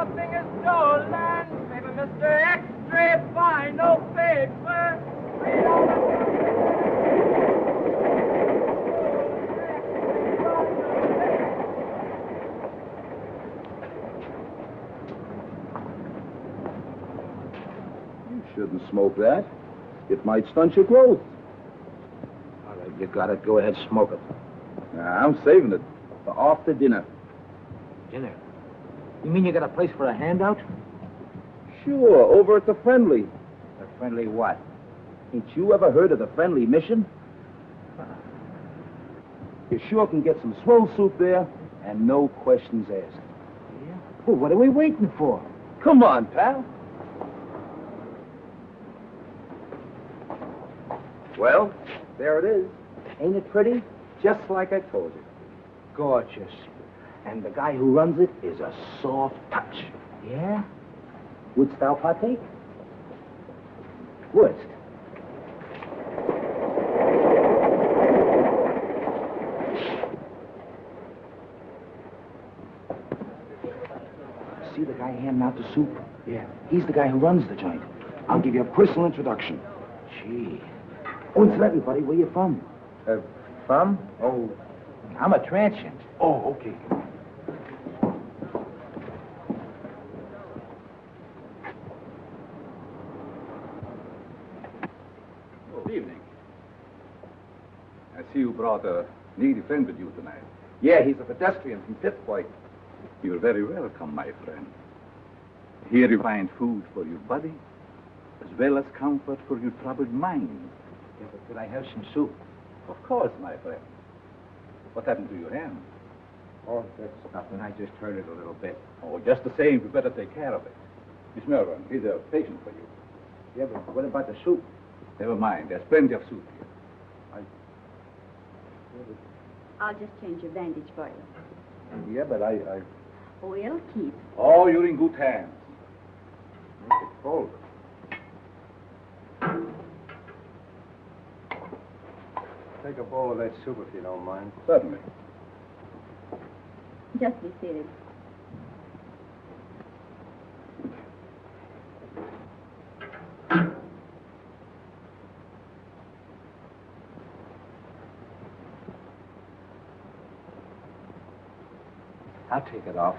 Nothing is stolen. Paper, Mr. X-ray, find no paper. Read all the... You shouldn't smoke that. It might stunt your growth. All right, you got it. Go ahead, smoke it. Nah, I'm saving it for after dinner. Dinner? You mean you got a place for a handout? Sure, over at the Friendly. A friendly what? Ain't you ever heard of the Friendly Mission? You sure can get some swell soup there, and no questions asked. Yeah? Well, what are we waiting for? Come on, pal. Well, there it is. Ain't it pretty? Just like I told you. Gorgeous. And the guy who runs it is a soft touch. Yeah? Wouldst thou partake? Wouldst? See the guy handing out the soup? Yeah. He's the guy who runs the joint. I'll give you a personal introduction. Gee. Oh, incidentally, buddy, where you from? From? Oh, I'm a transient. Oh, okay. Good evening. I see you brought a needy friend with you tonight. Yeah, he's a pedestrian from Pittsburgh. You're very welcome, my friend. Here you find food for your body, as well as comfort for your troubled mind. Yeah, but could I have some soup? Of course, my friend. What happened to your hand? Oh, that's nothing. I just hurt it a little bit. Oh, just the same, you better take care of it. Miss Melbourne, here's a patient for you. Yeah, but what about the soup? Never mind, there's plenty of soup here. I'll just change your bandage for you. Yeah, but I... Oh, it'll keep. Oh, you're in good hands. Make it cold. Take a bowl of that soup if you don't mind. Certainly. Just be seated. I'll take it off.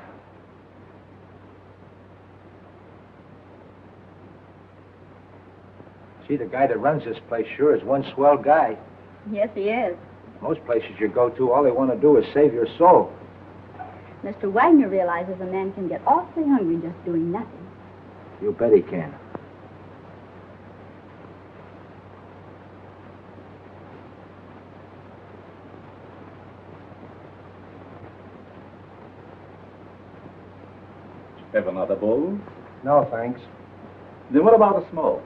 See, the guy that runs this place sure is one swell guy. Yes, he is. Most places you go to, all they want to do is save your soul. Mr. Wagner realizes a man can get awfully hungry just doing nothing. You bet he can. Have another bowl? No, thanks. Then what about a smoke?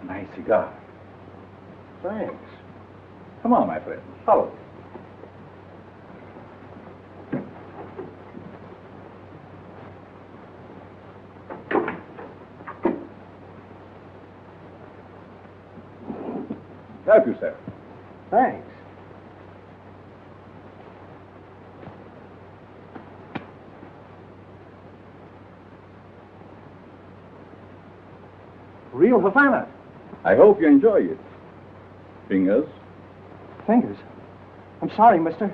A nice cigar. Thanks. Come on, my friend. Follow me. Help yourself. Thanks. Real Havana. I hope you enjoy it. Fingers? Fingers. I'm sorry, mister.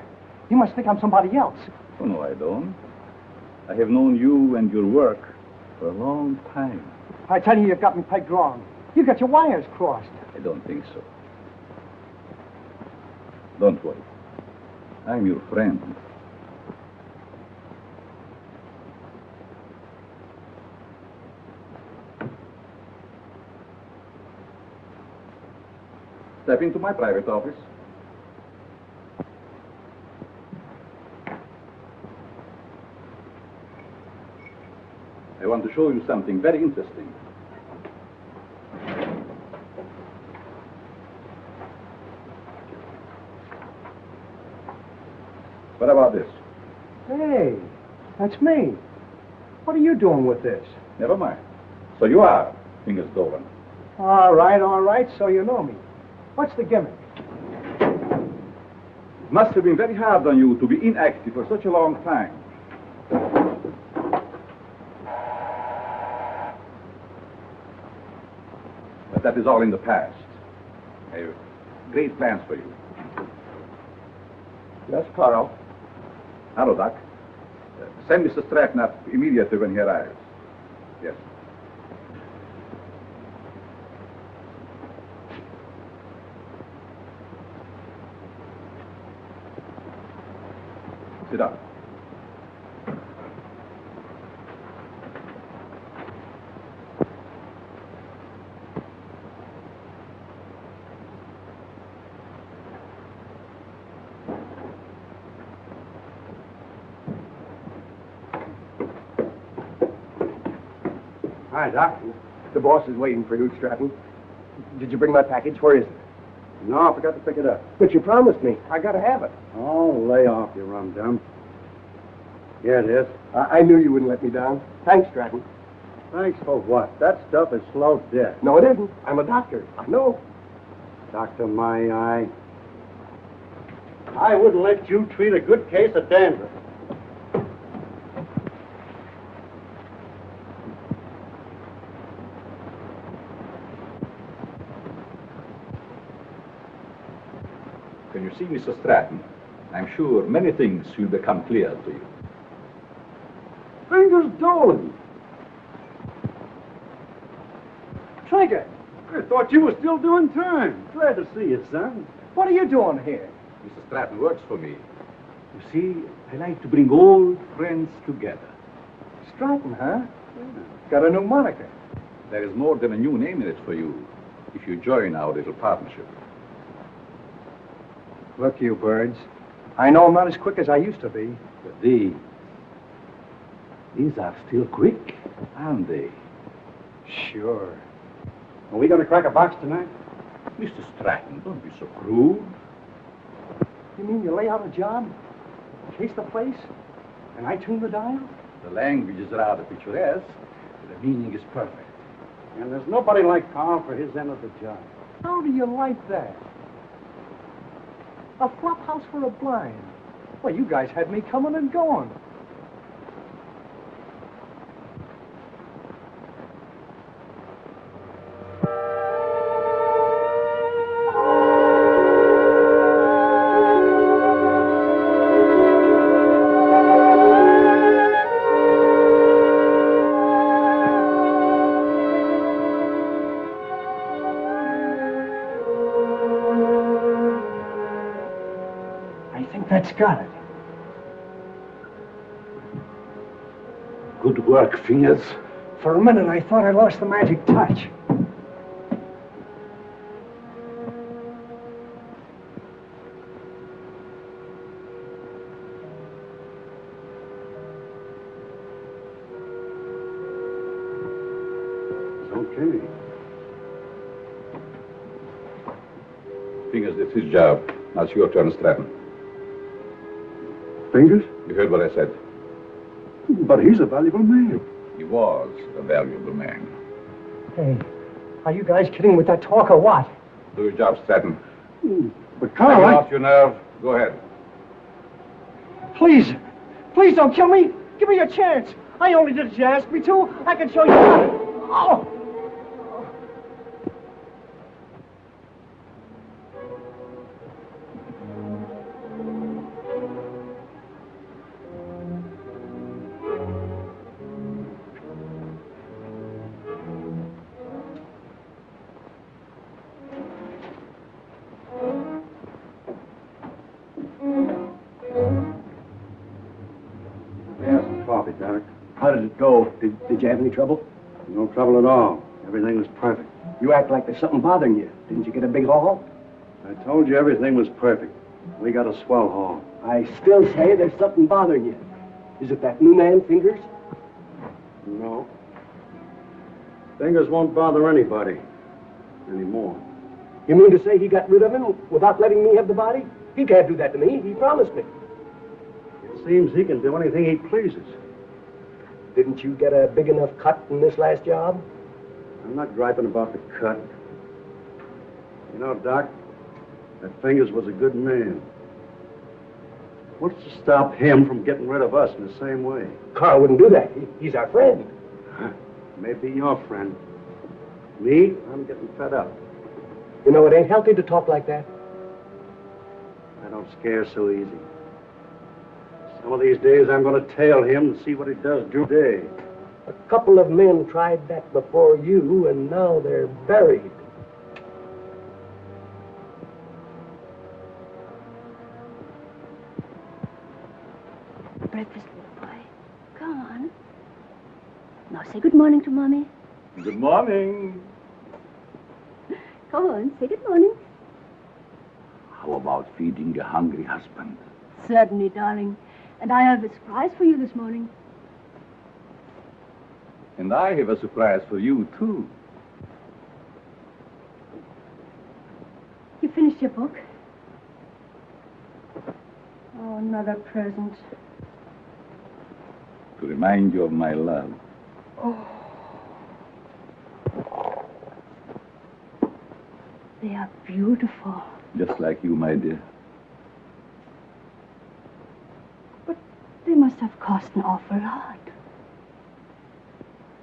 You must think I'm somebody else. Oh, no, I don't. I have known you and your work for a long time. I tell you, you've got me pegged wrong. You got your wires crossed. I don't think so. Don't worry. I'm your friend. Step into my private office. I want to show you something very interesting. What about this? Hey, that's me. What are you doing with this? Never mind. So you are Fingers Dolan. All right, so you know me. What's the gimmick? It must have been very hard on you to be inactive for such a long time. that is all in the past. I have great plans for you. Yes, Carl. Hello, Doc. Send Mr. Stratton up immediately when he arrives. Yes. Sit down. Hi, Doc. The boss is waiting for you, Stratton. Did you bring my package? Where is it? No, I forgot to pick it up. But you promised me. I gotta have it. Oh, lay off, you rum-dum. Here it is. I knew you wouldn't let me down. Thanks, Stratton. Thanks for what? That stuff is slow death. No, it isn't. I'm a doctor. I know. Dr. My eye. I wouldn't let you treat a good case of dandruff. When you see Mr. Stratton, I'm sure many things will become clear to you. Fingers Dolan. Trinket, I thought you were still doing time. Glad to see you, son. what are you doing here? Mr. Stratton works for me. You see, I like to bring old friends together. Stratton, huh? Got a new moniker. There is more than a new name in it for you if you join our little partnership. Look, you birds. I know I'm not as quick as I used to be. But these are still quick, aren't they? Sure. Are we going to crack a box tonight? Mr. Stratton, don't be so crude. You mean you lay out a job, chase the place, and I tune the dial? The language is rather picturesque, but the meaning is perfect. And there's nobody like Carl for his end of the job. How do you like that? A flop house for a blind. Well, you guys had me coming and going. That's got it. Good work, Fingers. For a minute, I thought I lost the magic touch. It's okay. Fingers, it's his job. Now it's your turn, Stratton. Fingers? You heard what I said. But he's a valuable man. He was a valuable man. Hey, are you guys kidding with that talk or what? Do your job, Stratton. But Have Carl, you lost your nerve? Go ahead. Please, please don't kill me. Give me a chance. I only did as you asked me to. I can show you how. Oh! coffee, Derek. How did it go? Did you have any trouble? No trouble at all. Everything was perfect. You act like there's something bothering you. Didn't you get a big haul? I told you everything was perfect. We got a swell haul. I still say there's something bothering you. Is it that new man, Fingers? No. Fingers won't bother anybody anymore. You mean to say he got rid of him without letting me have the body? He can't do that to me. He promised me. It seems he can do anything he pleases. Didn't you get a big enough cut in this last job? I'm not griping about the cut. You know, Doc, that Fingers was a good man. What's to stop him from getting rid of us in the same way? Carl wouldn't do that. He's our friend. Maybe your friend. Me? I'm getting fed up. You know, it ain't healthy to talk like that. I don't scare so easy. Some of these days I'm going to tail him and see what he does today. A couple of men tried that before you, and now they're buried. Breakfast, little boy. Come on. Now say good morning to Mommy. Good morning. Come on, say good morning. How about feeding your hungry husband? Certainly, darling. And I have a surprise for you this morning. And I have a surprise for you, too. You finished your book? Oh, another present. To remind you of my love. Oh. They are beautiful. Just like you, my dear. But they must have cost an awful lot.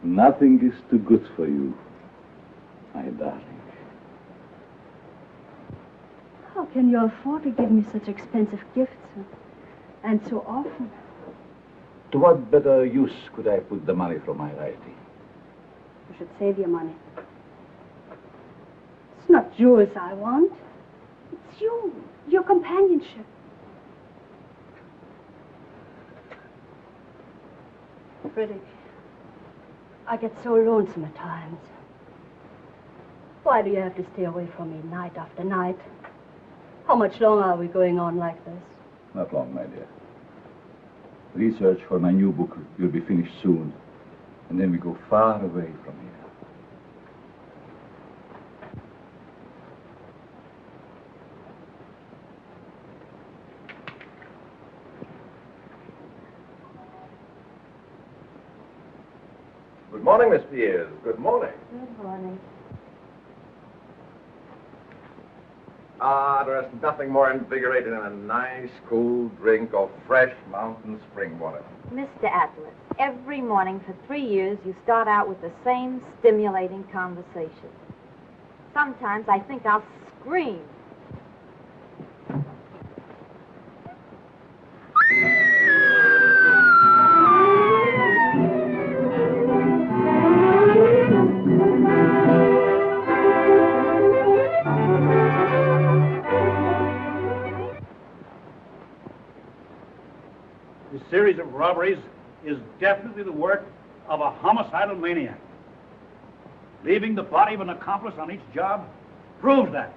Nothing is too good for you, my darling. How can you afford to give me such expensive gifts? And so often? To what better use could I put the money from my writing? You should save your money. It's not jewels I want. It's you, your companionship. Pretty. I get so lonesome at times. Why do you have to stay away from me night after night? How much longer are we going on like this? Not long, my dear. Research for my new book will be finished soon. And then we go far away from here. Good morning, Miss Pierce. Good morning. Good morning. There's nothing more invigorating than a nice, cool drink of fresh mountain spring water. Mr. Atlas, every morning for 3 years you start out with the same stimulating conversation. Sometimes I think I'll scream. This series of robberies is definitely the work of a homicidal maniac. Leaving the body of an accomplice on each job proves that.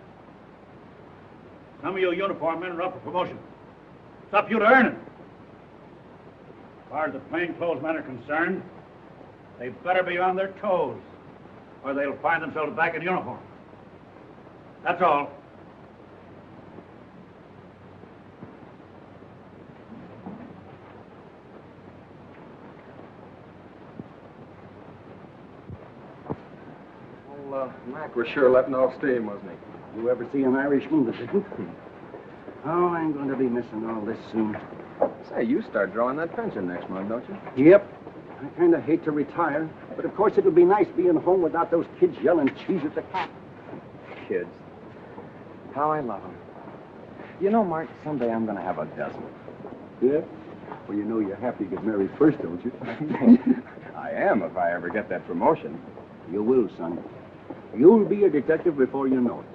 Some of you uniform men are up for promotion. It's up to you to earn it. As far as the plainclothes men are concerned, they better be on their toes, or they'll find themselves back in uniform. That's all. Mac was sure letting off steam, wasn't he? You ever see an Irishman that didn't? Oh, I'm going to be missing all this soon. Say, you start drawing that pension next month, don't you? Yep. I kind of hate to retire, but of course it'll be nice being home without those kids yelling cheese at the cat. Kids. How I love them. You know, Mark, someday I'm going to have a dozen. Yeah? Well, you know you have to get married first, don't you? I am, if I ever get that promotion. You will, son. You'll be a detective before you know it.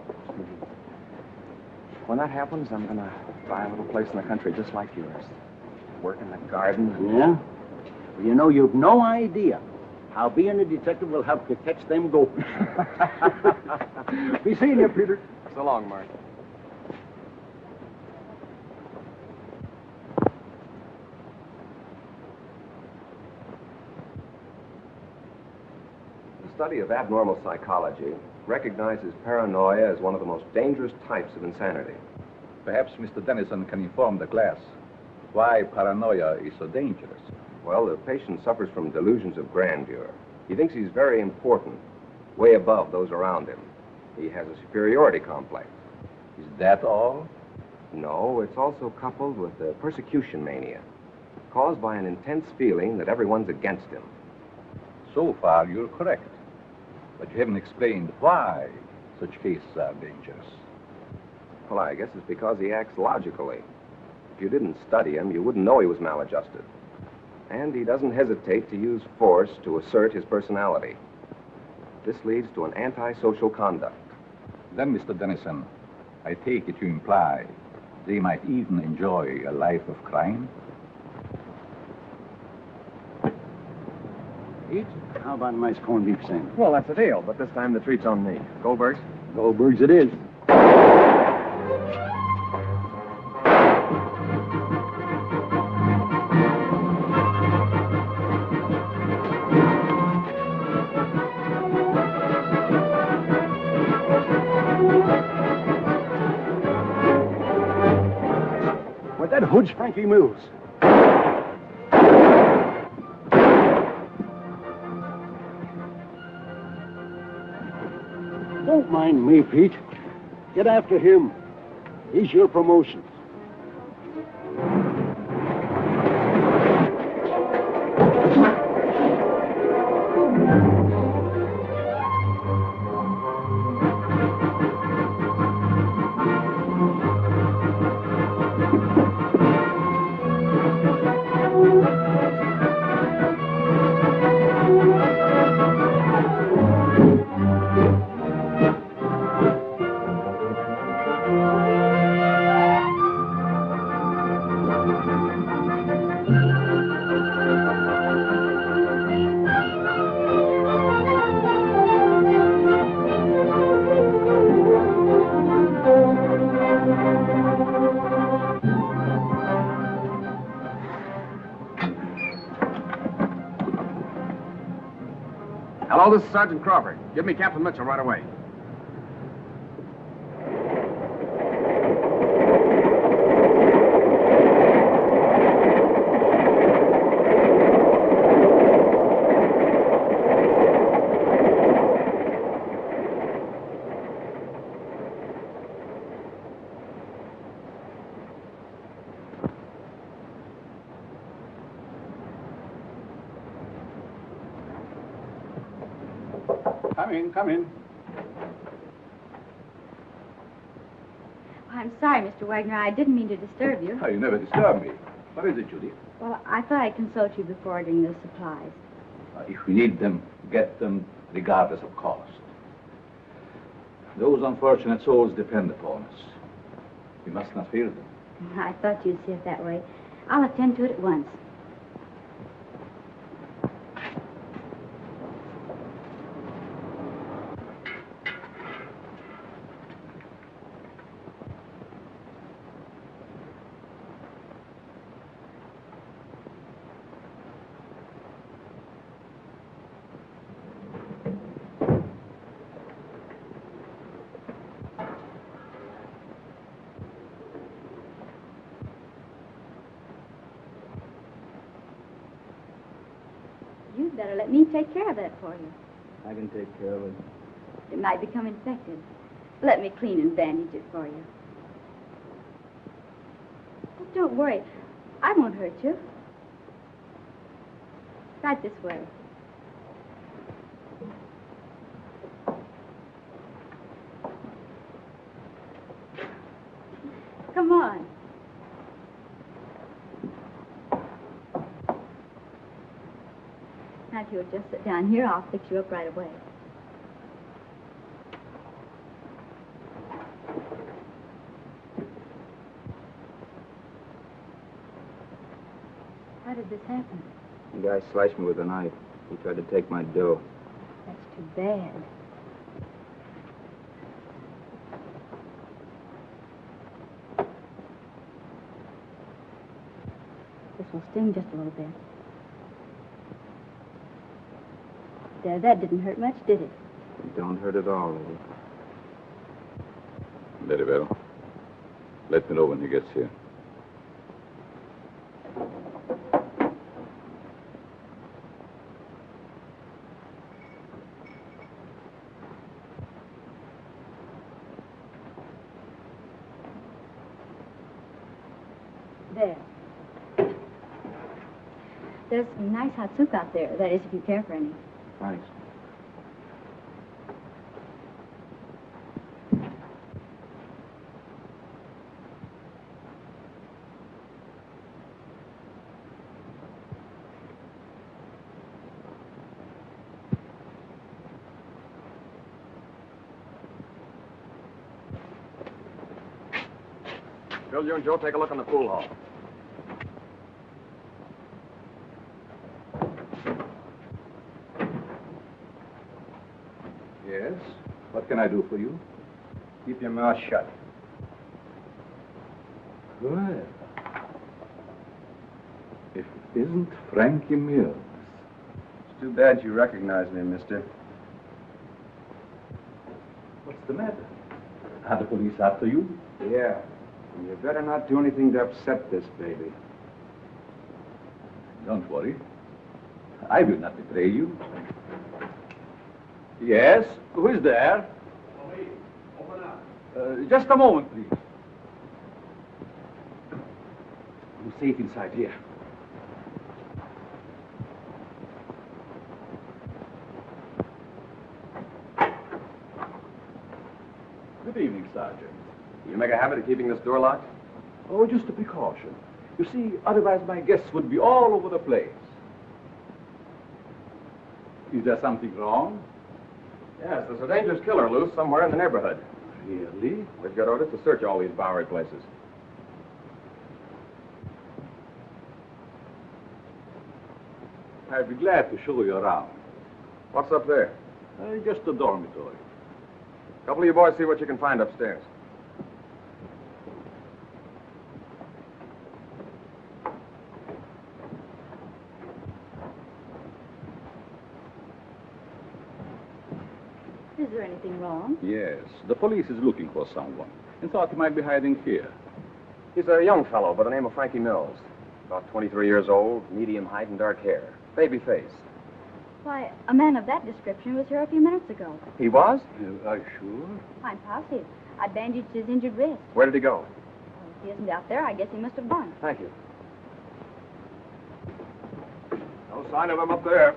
When that happens, I'm going to buy a little place in the country just like yours. Work in the garden. Yeah? Well, you know, you've no idea how being a detective will help you catch them gophers. Be seeing you, Peter. So long, Mark. The study of abnormal psychology recognizes paranoia as one of the most dangerous types of insanity. Perhaps Mr. Dennison can inform the class why paranoia is so dangerous. Well, the patient suffers from delusions of grandeur. He thinks he's very important, way above those around him. He has a superiority complex. Is that all? No, it's also coupled with a persecution mania, caused by an intense feeling that everyone's against him. So far, you're correct. But you haven't explained why such cases are dangerous. Well, I guess it's because he acts logically. If you didn't study him, you wouldn't know he was maladjusted. And he doesn't hesitate to use force to assert his personality. This leads to an antisocial conduct. Then, Mr. Dennison, I take it you imply they might even enjoy a life of crime? Pete, how about a nice corned beef sandwich? Well, that's a deal, but this time the treat's on me. Goldberg's? Goldberg's it is. Where'd that hood's Frankie moves? Don't mind me, Pete. Get after him. He's your promotion. Hello, this is Sergeant Crawford. Give me Captain Mitchell right away. Come in. I'm sorry, Mr. Wagner. I didn't mean to disturb you. Oh, you never disturb me. What is it, Judy? Well, I thought I'd consult you before ordering the supplies. If we need them, get them regardless of cost. Those unfortunate souls depend upon us. We must not fear them. I thought you'd see it that way. I'll attend to it at once. You'd better let me take care of that for you. I can take care of it. It might become infected. Let me clean and bandage it for you. Oh, don't worry. I won't hurt you. Right this way. Come on. Now, if you'll just sit down here, I'll fix you up right away. How did this happen? The guy slashed me with a knife. He tried to take my dough. That's too bad. This will sting just a little bit. There, that didn't hurt much, did it? It don't hurt at all, lady. Very well. Let me know when he gets here. There. There's some nice hot soup out there. That is, if you care for any. Thanks. Phil, you and Joe take a look in the pool hall. Yes? What can I do for you? Keep your mouth shut. Well, if it isn't Frankie Mills. It's too bad you recognize me, mister. What's the matter? Are the police after you? Yeah. And you better not do anything to upset this baby. Don't worry. I will not betray you. Yes? Who is there? Open up. Just a moment, please. I'm safe inside here. Good evening, Sergeant. You make a habit of keeping this door locked? Oh, just a precaution. You see, otherwise my guests would be all over the place. Is there something wrong? Yes, there's a dangerous killer loose somewhere in the neighborhood. Really? We've got orders to search all these Bowery places. I'd be glad to show you around. What's up there? Just a dormitory. A couple of you boys see what you can find upstairs. Is there anything wrong? Yes, the police is looking for someone and thought he might be hiding here. He's a young fellow by the name of Frankie Mills. About 23 years old, medium height and dark hair. Baby face. Why, a man of that description was here a few minutes ago. He was? Are you sure? I'm positive. I bandaged his injured wrist. Where did he go? Well, if he isn't out there, I guess he must have gone. Thank you. No sign of him up there.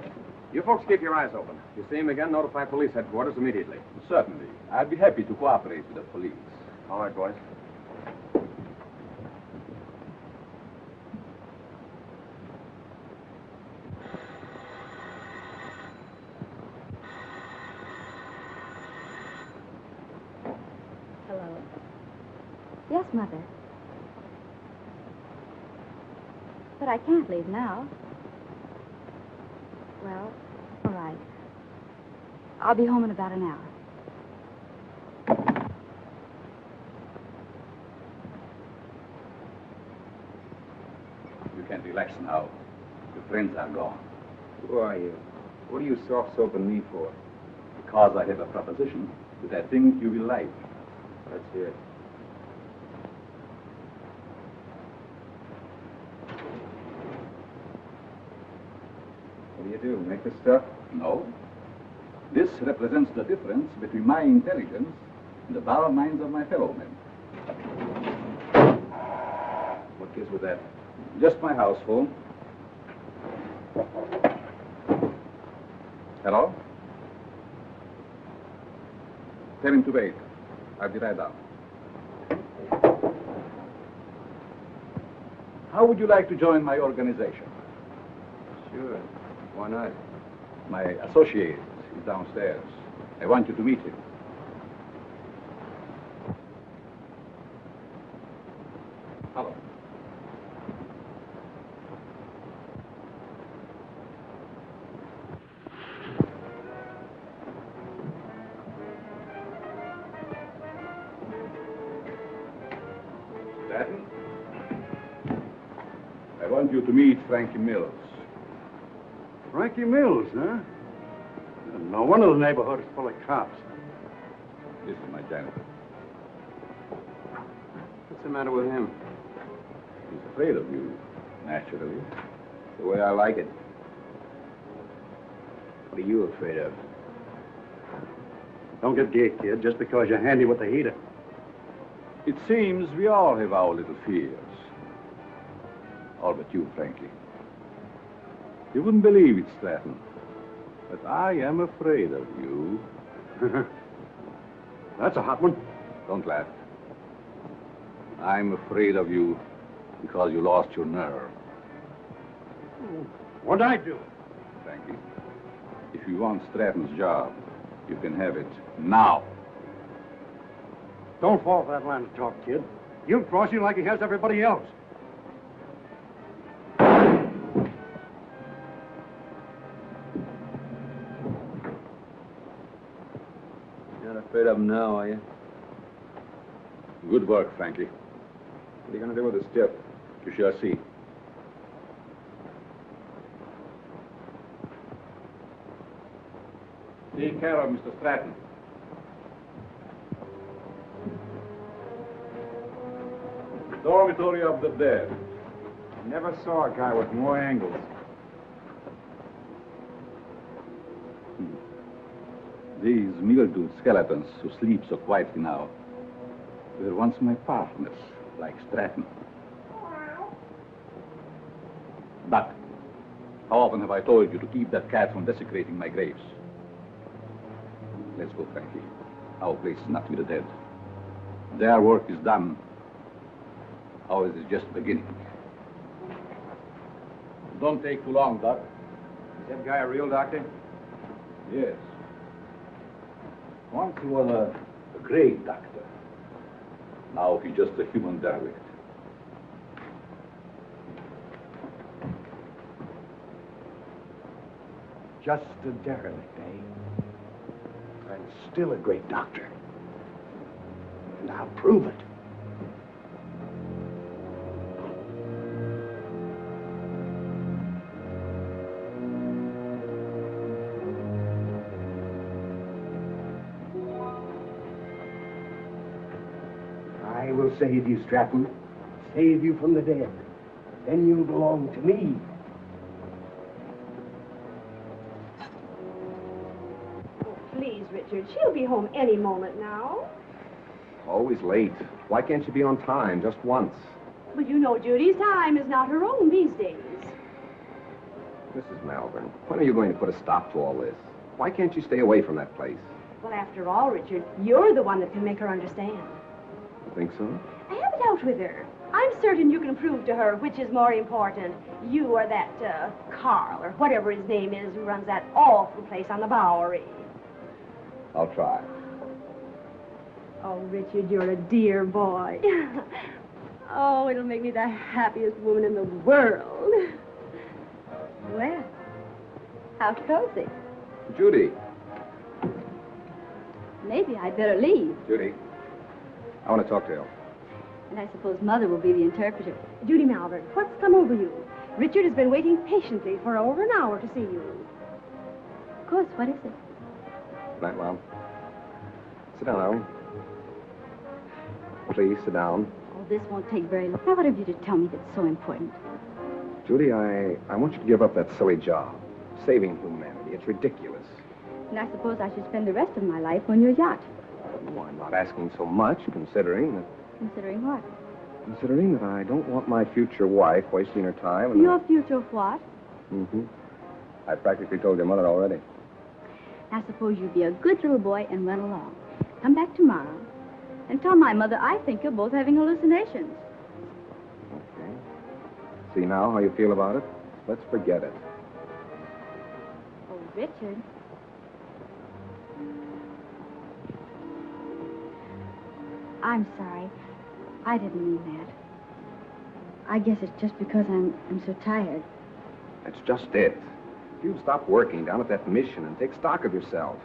You folks keep your eyes open. If you see him again, notify police headquarters immediately. Certainly. I'd be happy to cooperate with the police. All right, boys. Hello? Yes, Mother. But I can't leave now. Well, all right. I'll be home in about an hour. You can relax now. Your friends are gone. Who are you? What are you soft-soaping me for? Because I have a proposition that I think you will like. Let's hear it. What do you do? Make this stuff? No. This represents the difference between my intelligence and the borrowed minds of my fellow men. What gives with that? Just my house phone. Hello? Tell him to wait. I'll be right down. How would you like to join my organization? Sure. Why not? My associate is downstairs. I want you to meet him. Hello. Stratton? I want you to meet Frankie Mills. Frankie Mills, huh? No wonder the neighborhood is full of cops. This is my janitor. What's the matter with him? He's afraid of you, naturally. The way I like it. What are you afraid of? Don't get gay, kid, just because you're handy with the heater. It seems we all have our little fears. All but you, Frankie. You wouldn't believe it, Stratton, but I am afraid of you. That's a hot one. Don't laugh. I'm afraid of you because you lost your nerve. What'd I do? Frankie, if you want Stratton's job, you can have it now. Don't fall for that line of talk, kid. He'll cross you like he has everybody else. You're not afraid of him now, are you? Good work, Frankie. What are you going to do with the stiff? You shall see. Take care of Mr. Stratton. Dormitory of the dead. Never saw a guy with more angles. These mildewed skeletons who sleep so quietly now were once my partners, like Stratton. Doc, how often have I told you to keep that cat from desecrating my graves? Let's go, Frankie. Our place is not with the dead. Their work is done. Ours is just beginning. Don't take too long, Doc. Is that guy a real doctor? Yes. Once he was a great doctor. Now he's just a human derelict. Just a derelict, eh? And still a great doctor. And I'll prove it. I will save you, Stratton. Save you from the dead. Then you'll belong to me. Please, Richard, she'll be home any moment now. Always late. Why can't you be on time just once? But you know Judy's time is not her own these days. Mrs. Malvern, when are you going to put a stop to all this? Why can't you stay away from that place? Well, after all, Richard, you're the one that can make her understand. You think so? I have it out with her. I'm certain you can prove to her which is more important, you or that Carl, or whatever his name is, who runs that awful place on the Bowery. I'll try. Oh, Richard, you're a dear boy. Oh, it'll make me the happiest woman in the world. Well, how cozy. Judy. Maybe I'd better leave. Judy. I want to talk to you. And I suppose Mother will be the interpreter. Judy Malvern, what's come over you? Richard has been waiting patiently for over an hour to see you. Of course, what is it? Night, Mom. Sit down, Ellen. Please, sit down. Oh, this won't take very long. Now, what have you to tell me that's so important? Judy, I want you to give up that silly job. Saving humanity. It's ridiculous. And I suppose I should spend the rest of my life on your yacht. No, I'm not asking so much, considering that... Considering what? Considering that I don't want my future wife wasting her time and... Your future what? Mm-hmm. I practically told your mother already. I suppose you be a good little boy and run along. Come back tomorrow and tell my mother I think you're both having hallucinations. Okay. See now how you feel about it? Let's forget it. Oh, Richard. I'm sorry. I didn't mean that. I guess it's just because I'm so tired. That's just it. You stop working down at that mission and take stock of yourself.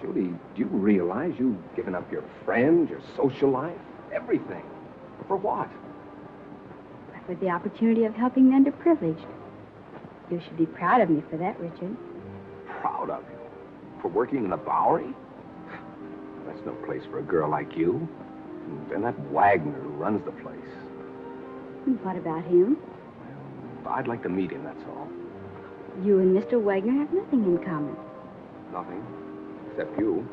Judy, do you realize you've given up your friends, your social life, everything? For what? But for the opportunity of helping the underprivileged. You should be proud of me for that, Richard. Proud of you? For working in the Bowery? That's no place for a girl like you. And that Wagner who runs the place. And what about him? Well, I'd like to meet him, that's all. You and Mr. Wagner have nothing in common. Nothing. Except you.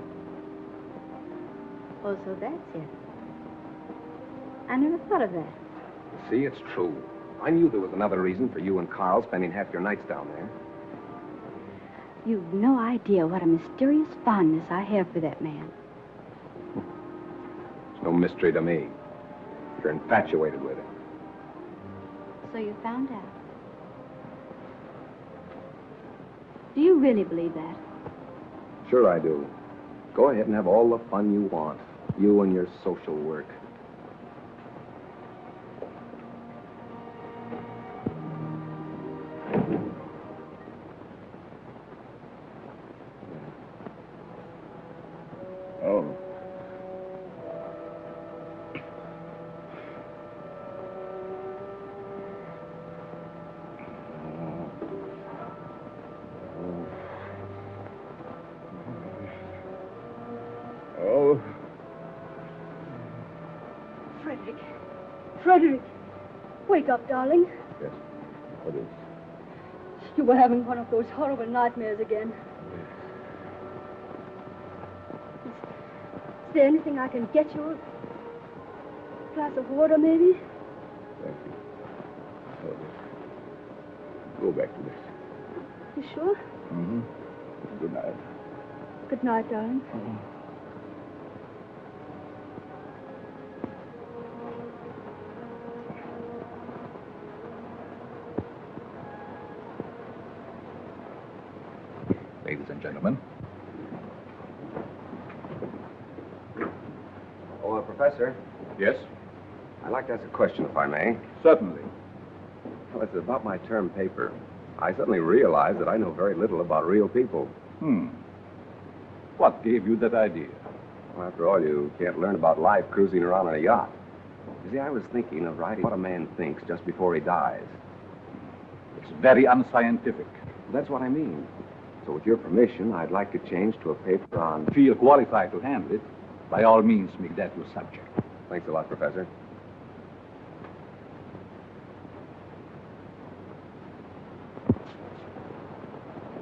Oh, so that's it. I never thought of that. You see, it's true. I knew there was another reason for you and Carl spending half your nights down there. You've no idea what a mysterious fondness I have for that man. It's no mystery to me. You're infatuated with him. So you found out. Do you really believe that? Sure I do. Go ahead and have all the fun you want. You and your social work. Frederick, wake up, darling. Yes. What is? You were having one of those horrible nightmares again. Is there anything I can get you? A glass of water, maybe? Thank you. Oh, yes. Go back to this. You sure? Mm-hmm. Good night. Good night, darling. Ladies and gentlemen. Oh, Professor, Yes? I'd like to ask a question, if I may. Certainly. Well, it's about my term paper. I suddenly realized that I know very little about real people. What gave you that idea? Well, after all, you can't learn about life cruising around on a yacht. You see, I was thinking of writing what a man thinks just before he dies. It's very unscientific. That's what I mean. So with your permission, I'd like to change to a paper on... Feel qualified to handle it. By all means, make that your subject. Thanks a lot, Professor.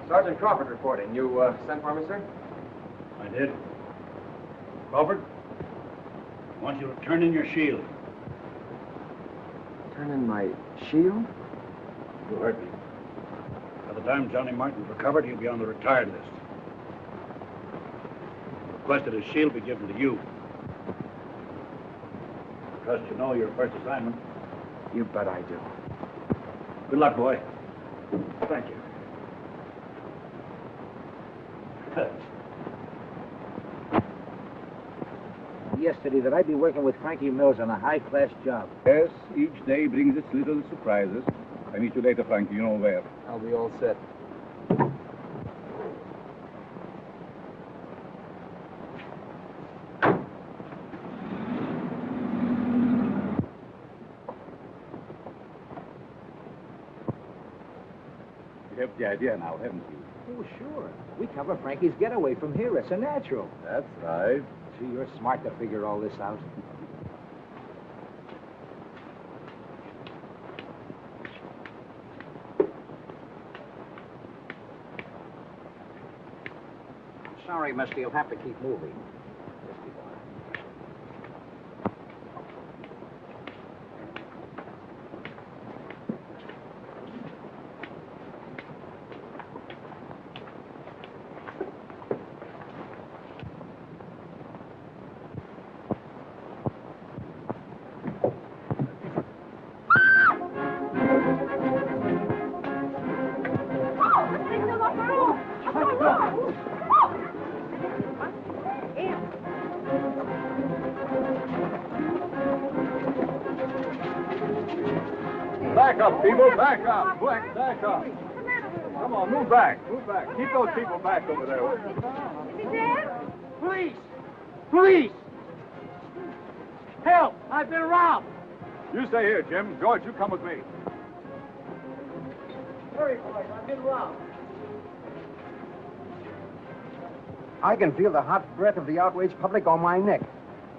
Sergeant Crawford reporting. You sent for me, sir? I did. Crawford, I want you to turn in your shield. Turn in my shield? You heard me. By the time Johnny Martin's recovered, he'll be on the retired list. Requested his shield be given to you. Trust you know your first assignment. You bet I do. Good luck, boy. Thank you. Yesterday that I'd be working with Frankie Mills on a high-class job. Yes, each day brings its little surprises. I meet you later, Frankie. You know where. I'll be all set. You have the idea now, haven't you? Oh, sure. We cover Frankie's getaway from here. It's a natural. That's right. Gee, you're smart to figure all this out. I'm sorry, mister. You'll have to keep moving. Just keep on. Back up, people. Back up. Quick, back up. Come on, move back. Move back. Keep those people back over there. Is he dead? Police! Police! Help! I've been robbed! You stay here, Jim. George, you come with me. Hurry, boys. I've been robbed. I can feel the hot breath of the outraged public on my neck.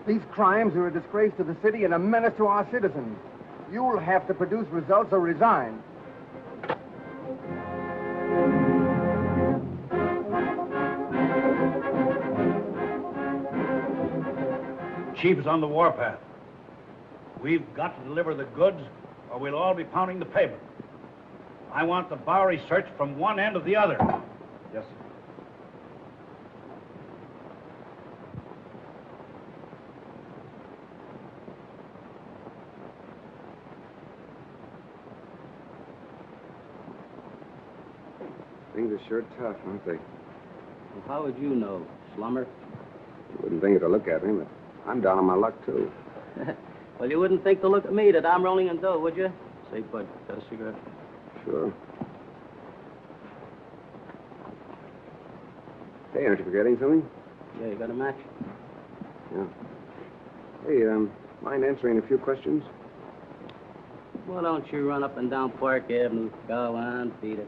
These crimes are a disgrace to the city and a menace to our citizens. You'll have to produce results or resign. Chief is on the warpath. We've got to deliver the goods, or we'll all be pounding the pavement. I want the Bowery searched from one end to the other. Yes, sir. Things are sure tough, aren't they? Well, how would you know, slummer? You wouldn't think it to look at me, but I'm down on my luck, too. Well, you wouldn't think to look at me that I'm rolling in dough, would you? Say, bud, got a cigarette? Sure. Hey, aren't you forgetting something? Yeah, you got a match? Yeah. Hey, mind answering a few questions? Well, don't you run up and down Park Avenue. Go on, beat it.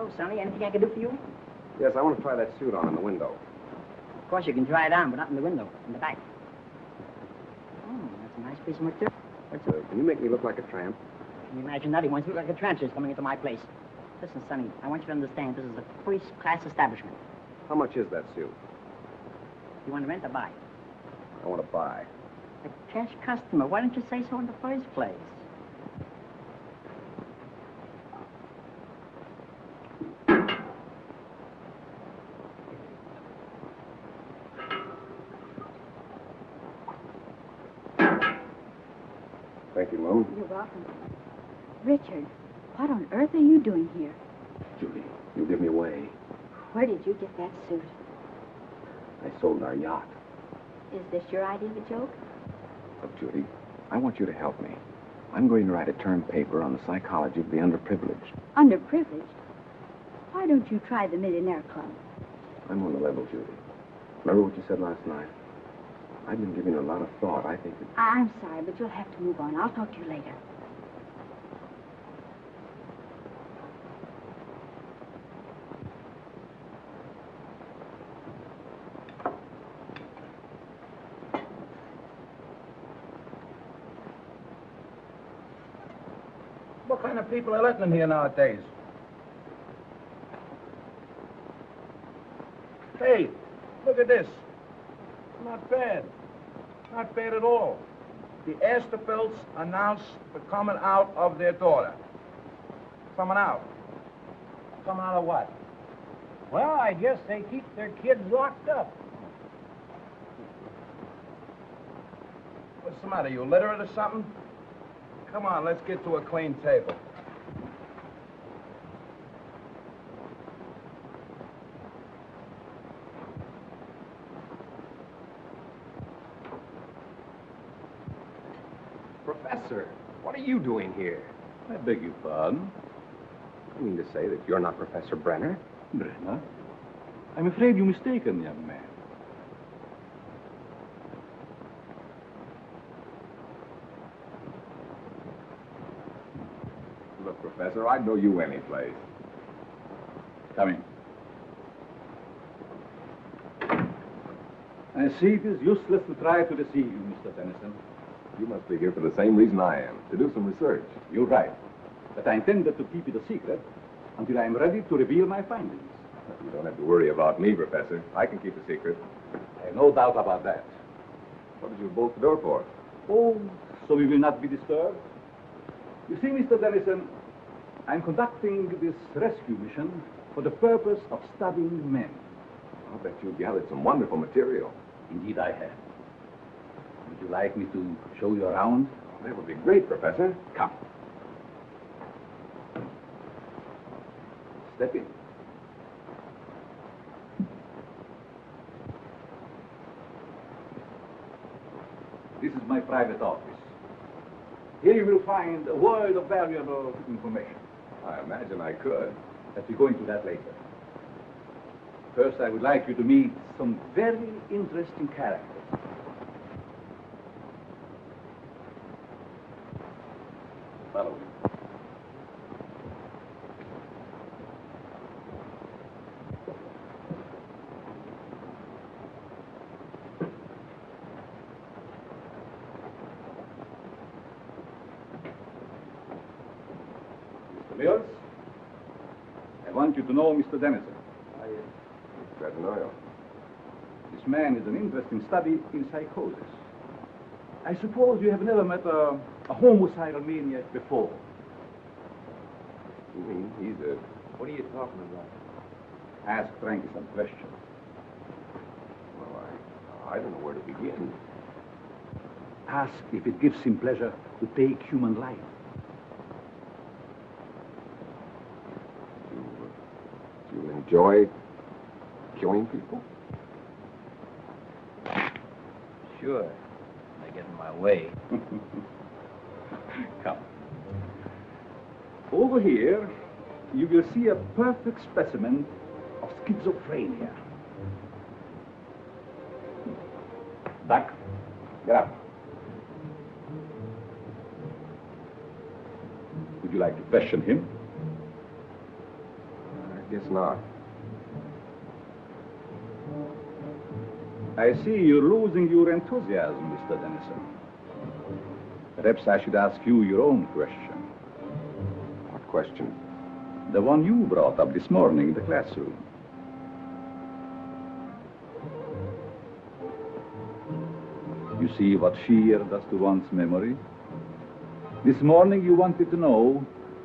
Hello, Sonny. Anything I can do for you? Yes, I want to try that suit on in the window. Of course, you can try it on, but not in the window, in the back. Oh, that's a nice piece of material. What's it? Can you make me look like a tramp? Can you imagine that? He wants to look like a transfer coming into my place. Listen, Sonny, I want you to understand this is a first-class establishment. How much is that suit? You want to rent or buy? I want to buy. A cash customer. Why don't you say so in the first place? Thank you, Mom. You're welcome. Richard, what on earth are you doing here? Judy, you give me away. Where did you get that suit? I sold our yacht. Is this your idea of a joke? Look, Judy, I want you to help me. I'm going to write a term paper on the psychology of the underprivileged. Underprivileged? Why don't you try the Millionaire Club? I'm on the level, Judy. Remember what you said last night? I've been giving it a lot of thought. I think that... I'm sorry, but you'll have to move on. I'll talk to you later. What kind of people are letting in here nowadays? Hey, look at this. Not bad. Not bad at all. The Asterfelds announced the coming out of their daughter. Coming out. Coming out of what? Well, I guess they keep their kids locked up. What's the matter? You literate or something? Come on, let's get to a clean table. Professor, what are you doing here? I beg your pardon? You mean to say that you're not Professor Brenner? Brenner? I'm afraid you're mistaken, young man. Look, Professor, I'd know you any place. Come in. I see it is useless to try to deceive you, Mr. Tennyson. You must be here for the same reason I am, to do some research. You're right. But I intended to keep it a secret until I am ready to reveal my findings. You don't have to worry about me, Professor. I can keep a secret. I have no doubt about that. What did you bolt the door for? Oh, so we will not be disturbed? You see, Mr. Dennison, I'm conducting this rescue mission for the purpose of studying men. I'll bet you gathered some wonderful material. Indeed, I have. Would you like me to show you around? Oh, that would be great, Professor. Come. Step in. This is my private office. Here you will find a world of valuable information. I imagine I could. But we'll go into that later. First, I would like you to meet some very interesting characters. Follow me. Mr. Mills, I want you to know Mr. Dennison. Glad to know you. This man is an interesting study in psychosis. I suppose you have never met a homicidal maniac before. You mean he's a... What are you talking about? Ask Frankie some questions. Well, I don't know where to begin. Ask if it gives him pleasure to take human life. Do you enjoy killing people? Sure. They get in my way. Come. Over here, you will see a perfect specimen of schizophrenia. Duck, get up. Would you like to question him? Guess not. I see you're losing your enthusiasm, Mr. Dennison. Perhaps I should ask you your own question. What question? The one you brought up this morning in the classroom. You see what fear does to one's memory? This morning you wanted to know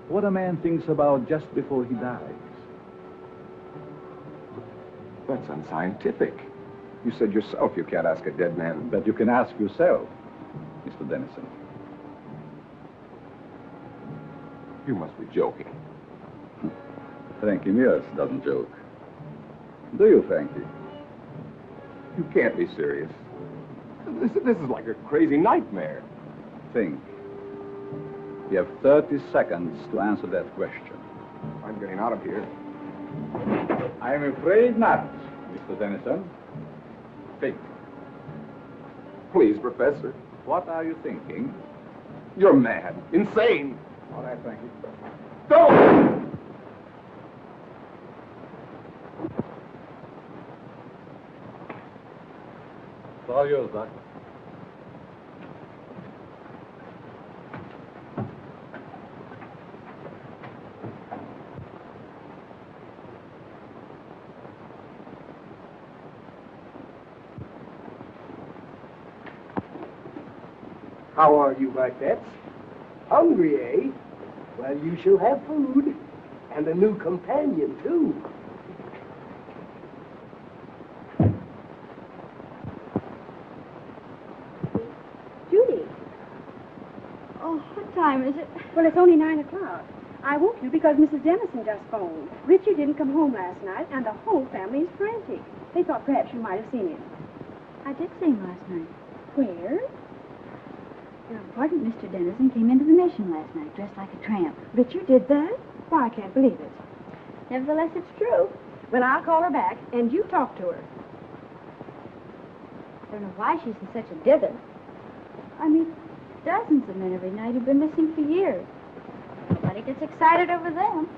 what a man thinks about just before he dies. That's unscientific. You said yourself you can't ask a dead man. But you can ask yourself, Mr. Dennison. You must be joking. Frankie Mills doesn't joke. Do you, Frankie? You can't be serious. This is like a crazy nightmare. Think. You have 30 seconds to answer that question. I'm getting out of here. I'm afraid not, Mr. Dennison. Think. Please, Professor. What are you thinking? You're mad. Insane. All right, Frankie. Don't! It's all yours, Doc. How are you, my pets? Hungry, eh? Well, you shall have food. And a new companion, too. Judy. Oh, what time is it? Well, it's only 9 o'clock. I woke you because Mrs. Dennison just phoned. Richard didn't come home last night, and the whole family is frantic. They thought perhaps you might have seen him. I did see him last night. Where? Your important Mr. Dennison came into the mission last night, dressed like a tramp. Richard did that? Why, I can't believe it. Nevertheless, it's true. Well, I'll call her back, and you talk to her. I don't know why she's in such a dither. I mean, dozens of men every night who've been missing for years. Nobody gets excited over them.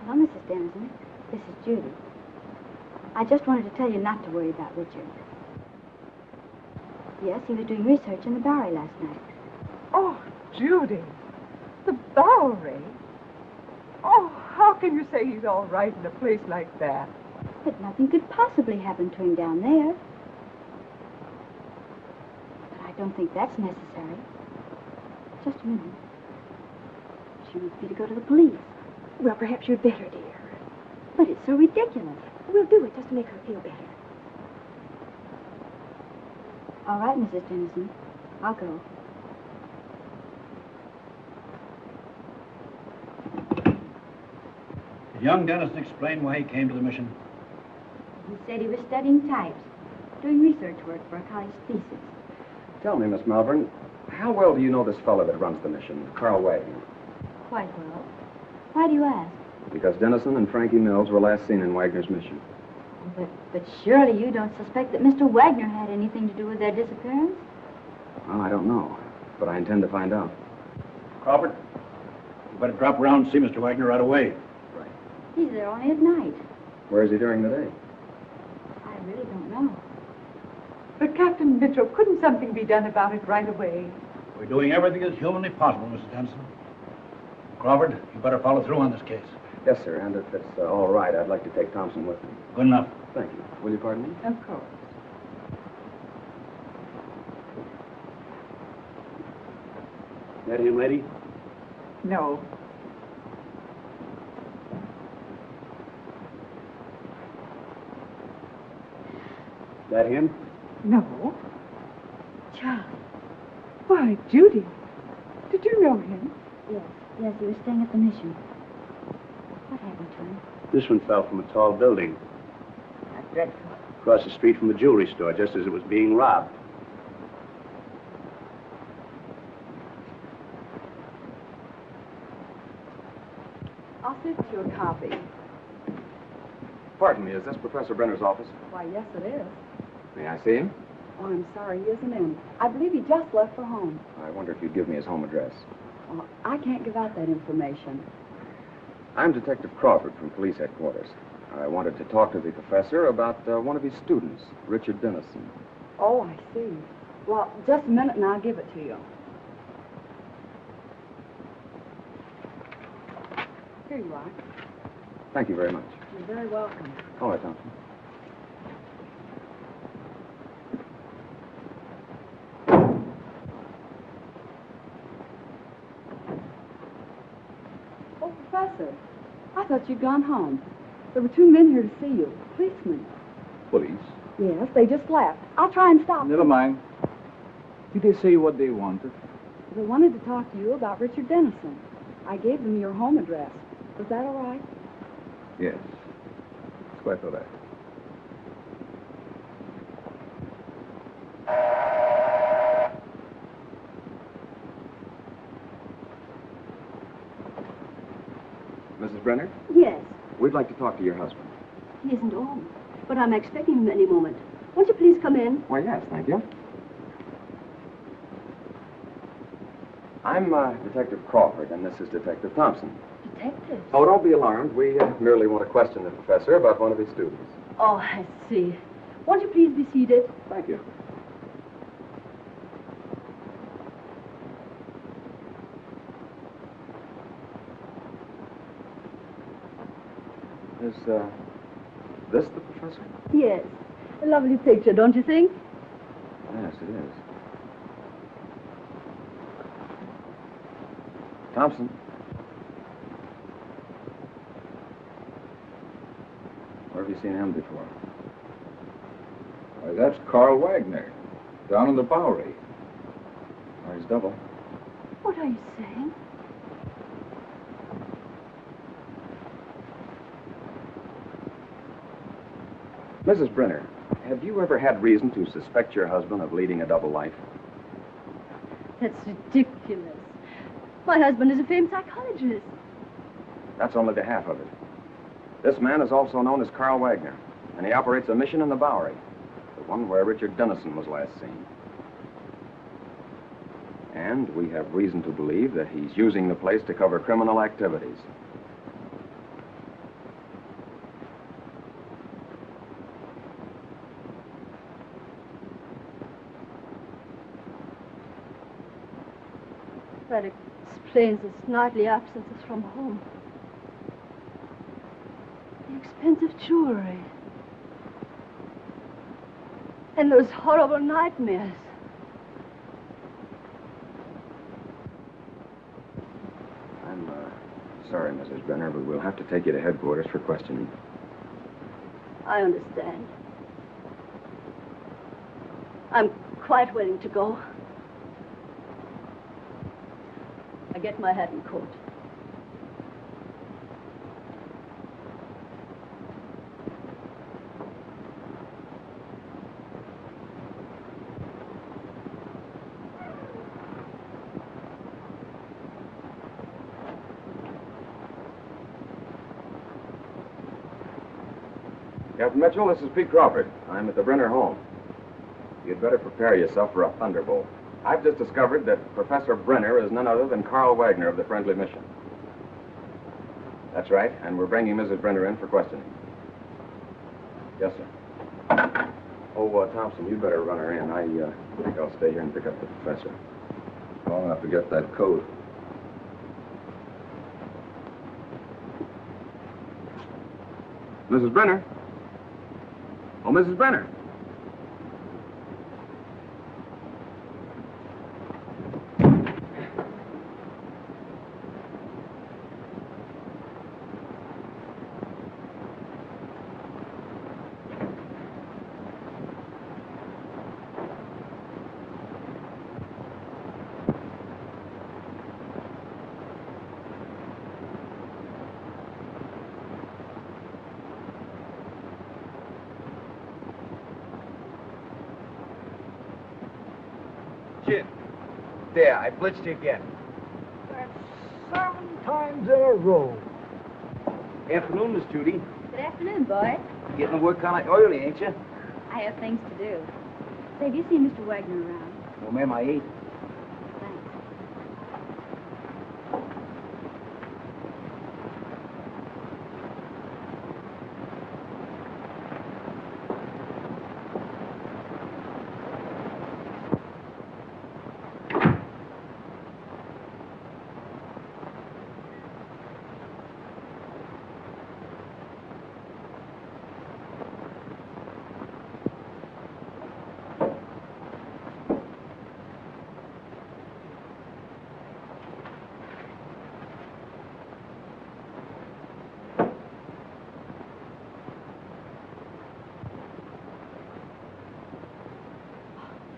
Hello, Mrs. Dennison. This is Judy. I just wanted to tell you not to worry about Richard. Yes, he was doing research in the Bowery last night. Oh, Judy, the Bowery. Oh, how can you say he's all right in a place like that? But nothing could possibly happen to him down there. But I don't think that's necessary. Just a minute. She wants me to go to the police. Well, perhaps you'd better, dear. But it's so ridiculous. We'll do it just to make her feel better. All right, Mrs. Dennison. I'll go. Did young Dennison explain why he came to the mission? He said he was studying types, doing research work for a college thesis. Tell me, Miss Malvern, how well do you know this fellow that runs the mission, Carl Wagner? Quite well. Why do you ask? Because Dennison and Frankie Mills were last seen in Wagner's mission. But surely you don't suspect that Mr. Wagner had anything to do with their disappearance? Well, I don't know, but I intend to find out. Crawford, you better drop around and see Mr. Wagner right away. Right. He's there only at night. Where is he during the day? I really don't know. But, Captain Mitchell, couldn't something be done about it right away? We're doing everything that's humanly possible, Mrs. Dennison. Crawford, you better follow through on this case. Yes, sir, and if it's all right, I'd like to take Thompson with me. Good enough. Thank you. Will you pardon me? Of course. That him, lady? No. That him? No. Charlie. Why, Judy, did you know him? Yes, he was staying at the mission. What happened to him? This one fell from a tall building. That's dreadful. Across the street from the jewelry store, just as it was being robbed. I'll send you a copy. Pardon me, is this Professor Brenner's office? Why, yes, it is. May I see him? Oh, I'm sorry, he isn't in. I believe he just left for home. I wonder if you'd give me his home address. Well, I can't give out that information. I'm Detective Crawford from police headquarters. I wanted to talk to the professor about one of his students, Richard Dennison. Oh, I see. Well, just a minute and I'll give it to you. Here you are. Thank you very much. You're very welcome. All right, Thompson. Oh, Professor, I thought you'd gone home. There were 2 men here to see you, policemen. Police? Yes, they just left. I'll try and stop Never them. mind. Did they say what they wanted? They wanted to talk to you about Richard Dennison. I gave them your home address. Was that all right? Yes. It's quite all right. Mrs. Brenner, Yes, we'd like to talk to your husband. he isn't home, but I'm expecting him any moment. Won't you please come in? Why, yes, thank you. I'm Detective Crawford, and this is Detective Thompson. Detective? Oh, don't be alarmed. We merely want to question the professor about one of his students. Oh, I see. Won't you please be seated? Thank you. Is this the professor? Yes. A lovely picture, don't you think? Yes, it is. Thompson. Where have you seen him before? Why, that's Carl Wagner, down in the Bowery. Or his double. What are you saying? Mrs. Brenner, have you ever had reason to suspect your husband of leading a double life? That's ridiculous. My husband is a famed psychologist. That's only the half of it. This man is also known as Carl Wagner, and he operates a mission in the Bowery, the one where Richard Dennison was last seen. And we have reason to believe that he's using the place to cover criminal activities. That explains his nightly absences from home. The expensive jewelry. And those horrible nightmares. I'm sorry, Mrs. Brenner, but we'll have to take you to headquarters for questioning. I understand. I'm quite willing to go. I get my hat and coat. Captain Mitchell, this is Pete Crawford. I'm at the Brenner home. You'd better prepare yourself for a thunderbolt. I've just discovered that Professor Brenner is none other than Carl Wagner of the Friendly Mission. That's right, and we're bringing Mrs. Brenner in for questioning. Yes, sir. Oh, Thompson, you'd better run her in. I think I'll stay here and pick up the professor. Long enough to get that coat. Mrs. Brenner? Oh, Mrs. Brenner. Jim. There, I blitzed you again. That's 7 times in a row. Afternoon, Miss Judy. Good afternoon, boy. Getting the work kind of early, ain't you? I have things to do. Say, have you seen Mr. Wagner around? Well, ma'am, I ain't. Thanks.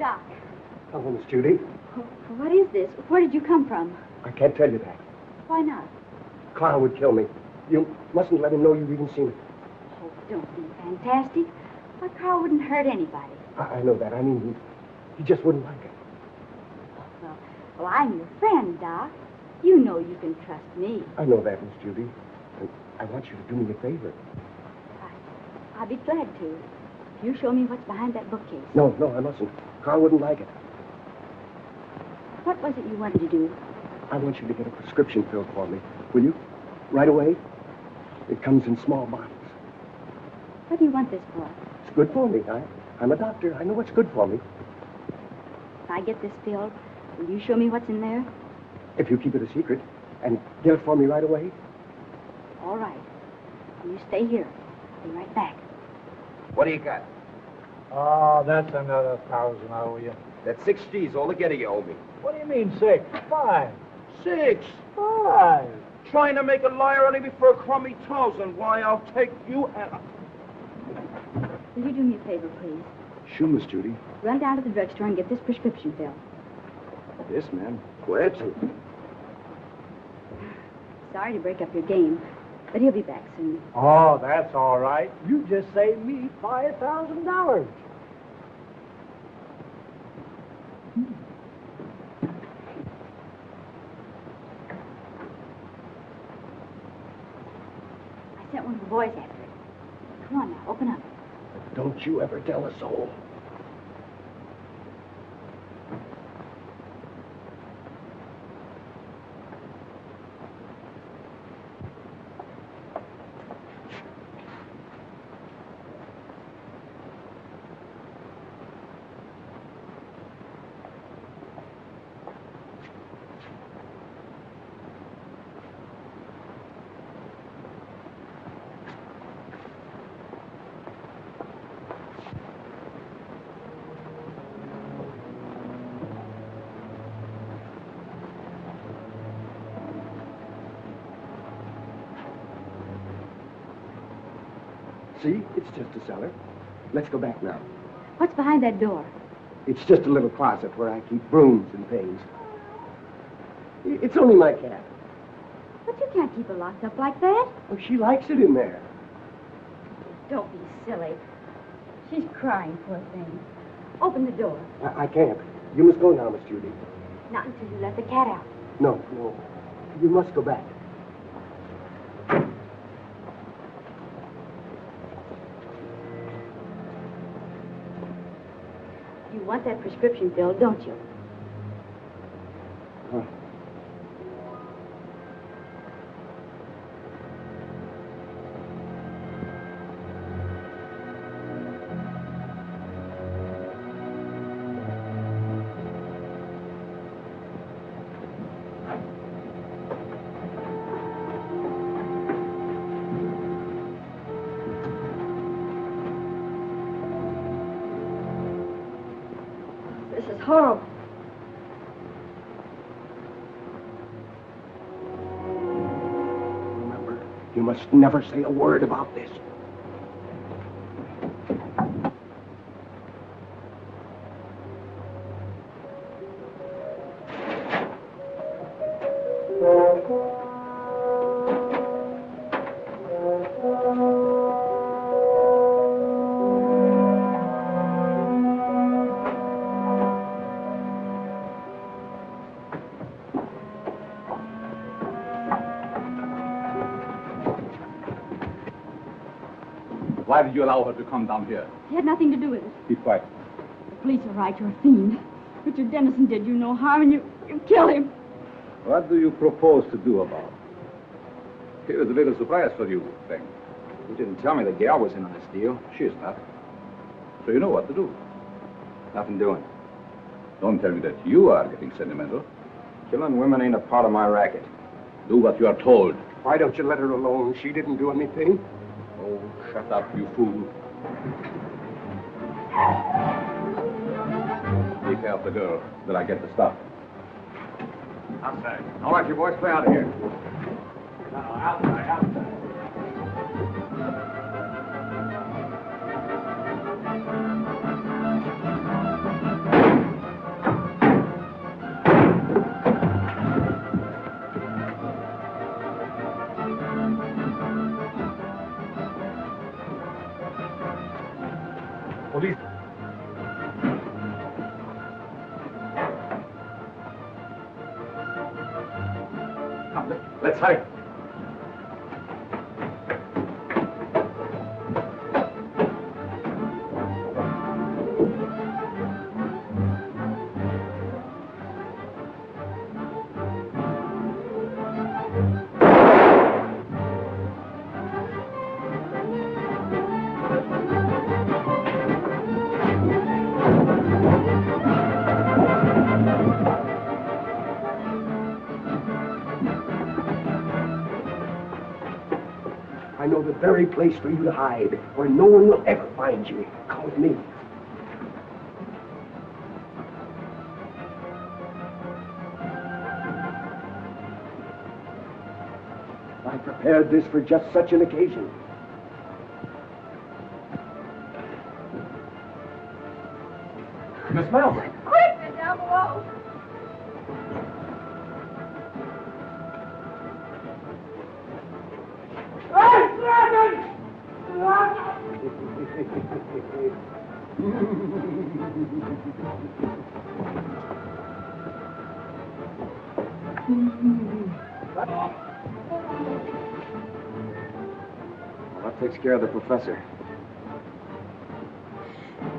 Doc. Hello, Miss Judy. What is this? Where did you come from? I can't tell you that. Why not? Carl would kill me. You mustn't let him know you've even seen it. Oh, don't be fantastic. Why, Carl wouldn't hurt anybody. I know that. I mean, he just wouldn't like it. Well, I'm your friend, Doc. You know you can trust me. I know that, Miss Judy. And I want you to do me a favor. I'll be glad to. If you show me what's behind that bookcase. No, I mustn't. Carl wouldn't like it. What was it you wanted to do? I want you to get a prescription filled for me. Will you? Right away? It comes in small bottles. What do you want this for? It's good for me. I'm a doctor. I know what's good for me. If I get this filled, will you show me what's in there? If you keep it a secret and get it for me right away. All right. You stay here. I'll be right back. What do you got? Oh, that's another 1,000 I owe you. That's 6 G's altogether you owe me. What do you mean 6? 5. 6. 5. Trying to make a liar out of me for a crummy 1,000. Why, I'll take you and... Will you do me a favor, please? Sure, Miss Judy. Run down to the drugstore and get this prescription filled. Yes, ma'am. Go ahead, sir. Sorry to break up your game, but he'll be back soon. Oh, that's all right. You just saved me $5,000. I sent one of the boys after it. Come on now, open up. Don't you ever tell a soul. See? It's just a cellar. Let's go back now. What's behind that door? It's just a little closet where I keep brooms and things. It's only my cat. But you can't keep her locked up like that. Oh, she likes it in there. Don't be silly. She's crying, poor thing. Open the door. I can't. You must go now, Miss Judy. Not until you let the cat out. No. You must go back. You want that prescription filled, don't you? Huh. This is horrible. Remember, you must never say a word about this. Why did you allow her to come down here? He had nothing to do with it. Keep quiet. The police are right. You're a fiend. Richard Dennison did you no harm, and you killed him. What do you propose to do about it? Here's a little surprise for you, Frank. You didn't tell me the gal was in on this deal. She's not. So you know what to do. Nothing doing. Don't tell me that you are getting sentimental. Killing women ain't a part of my racket. Do what you are told. Why don't you let her alone? She didn't do anything. Oh, shut up, you fool. Take care of the girl till I get the stuff. Outside. All right, you boys, play out of here. No, outside. police. Come, let's hurry. I know the very place for you to hide, where no one will ever find you. Come with me. I prepared this for just such an occasion. Miss Melvin. Quick, they're down below. Well, that takes care of the professor.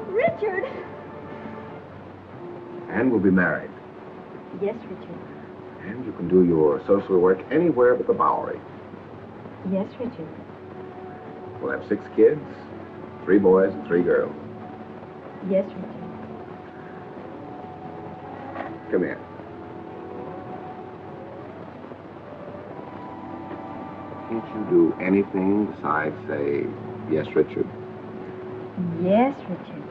Richard! And we'll be married. Yes, Richard. And you can do your social work anywhere but the Bowery. Yes, Richard. We'll have 6 kids, 3 boys and 3 girls. Yes, Richard. Come here. Can't you do anything besides say, yes, Richard? Yes, Richard.